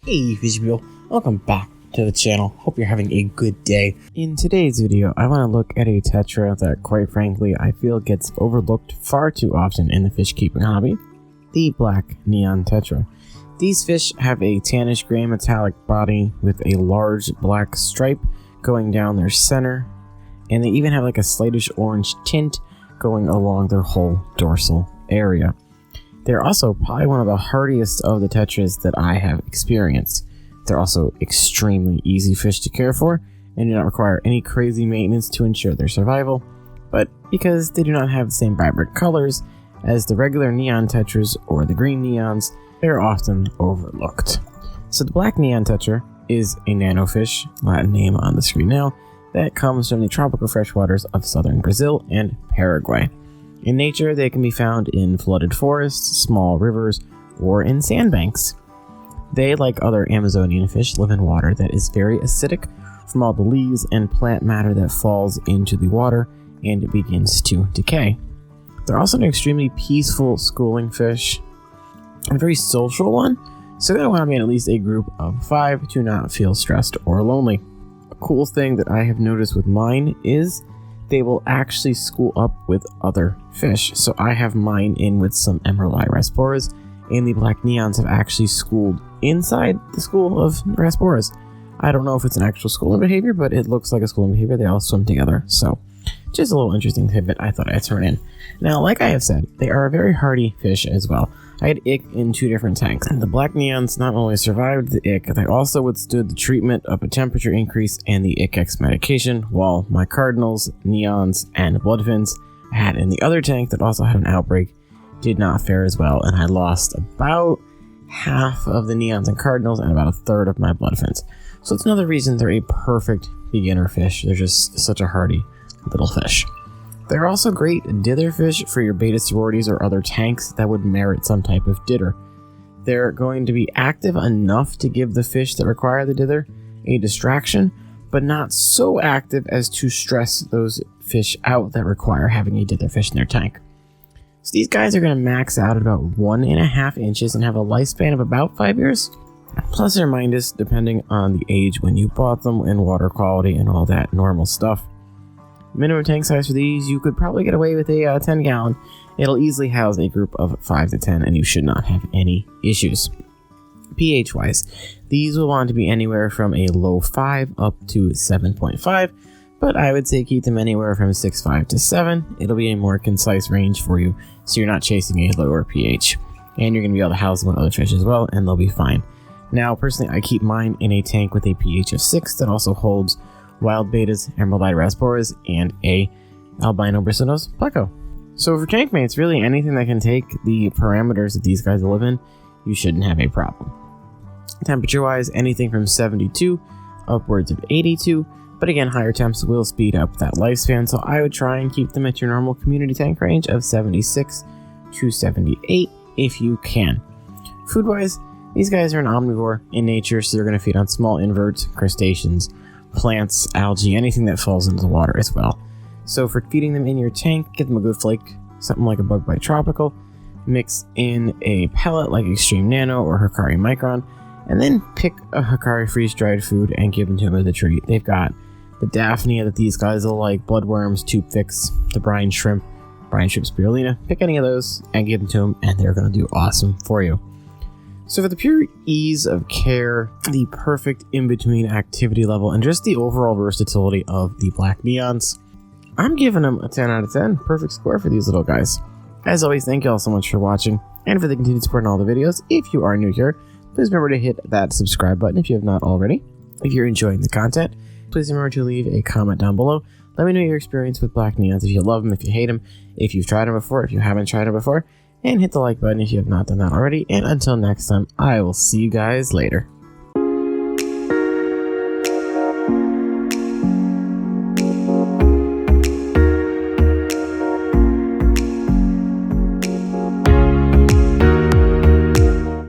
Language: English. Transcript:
Hey fish people, welcome back to the channel. Hope you're having a good day. In today's video, I want to look at a Tetra that quite frankly I feel gets overlooked far too often in the fish keeping hobby. The black neon Tetra. These fish have a tannish gray metallic body with a large black stripe going down their center, and they even have like a slightish orange tint going along their whole dorsal area. They're also probably one of the hardiest of the Tetras that I have experienced. They're also extremely easy fish to care for and do not require any crazy maintenance to ensure their survival, but because they do not have the same vibrant colors as the regular neon Tetras or the green neons, they're often overlooked. So the black neon Tetra is a nanofish, Latin name on the screen now, that comes from the tropical freshwaters of southern Brazil and Paraguay. In nature, they can be found in flooded forests, small rivers, or in sandbanks. They, like other Amazonian fish, live in water that is very acidic from all the leaves and plant matter that falls into the water and begins to decay. They're also an extremely peaceful schooling fish, a very social one, so they're going to want to be in at least a group of 5 to not feel stressed or lonely. A cool thing that I have noticed with mine is they will actually school up with other fish. So I have mine in with some emerald rasporas, and the black neons have actually schooled inside the school of rasporas. I don't know if it's an actual schooling behavior, but it looks like a schooling behavior. They all swim together. So just a little interesting tidbit I thought I'd turn in. Now, like I have said, they are a very hardy fish as well. I had ick in 2 different tanks. The black neons not only survived the ick, they also withstood the treatment of a temperature increase and the ick-X medication, while my cardinals, neons, and bloodfins I had in the other tank that also had an outbreak did not fare as well, and I lost about half of the neons and cardinals and about a third of my bloodfins. So it's another reason they're a perfect beginner fish. They're just such a hardy little fish. They're also great dither fish for your beta sororities or other tanks that would merit some type of dither. They're going to be active enough to give the fish that require the dither a distraction, but not so active as to stress those fish out that require having a dither fish in their tank. So these guys are going to max out at about 1.5 inches and have a lifespan of about 5 years, plus or minus depending on the age when you bought them and water quality and all that normal stuff. Minimum tank size for these, you could probably get away with a 10 gallon. It'll easily house a group of 5 to 10 and you should not have any issues. pH wise, these will want to be anywhere from a low 5 up to 7.5, but I would say keep them anywhere from 6.5 to 7. It'll be a more concise range for you, so you're not chasing a lower pH. And you're going to be able to house them with other fish as well, and they'll be fine. Now, personally, I keep mine in a tank with a pH of 6 that also holds wild betas, emerald rasporas, and a albino bristlenose pleco. So for tank mates, really anything that can take the parameters that these guys live in, you shouldn't have a problem. Temperature wise, anything from 72 upwards of 82, but again, higher temps will speed up that lifespan, so I would try and keep them at your normal community tank range of 76 to 78 if you can. Food wise, these guys are an omnivore in nature, so they're going to feed on small inverts, crustaceans, plants, algae, anything that falls into the water as well. So for feeding them in your tank, give them a good flake, something like a Bug Bite Tropical, mix in a pellet like Extreme Nano or Hikari Micron, and then pick a Hikari freeze-dried food and give them to them as a treat. They've got the Daphnia that these guys will like, bloodworms, tube fix, the brine shrimp spirulina. Pick any of those and give them to them, and they're going to do awesome for you. So for the pure ease of care, the perfect in-between activity level, and just the overall versatility of the black neons, I'm giving them a 10 out of 10. Perfect score for these little guys. As always, thank you all so much for watching, and for the continued support in all the videos. If you are new here, please remember to hit that subscribe button if you have not already. If you're enjoying the content, please remember to leave a comment down below. Let me know your experience with black neons, if you love them, if you hate them, if you've tried them before, if you haven't tried them before. And hit the like button if you have not done that already. And until next time, I will see you guys later.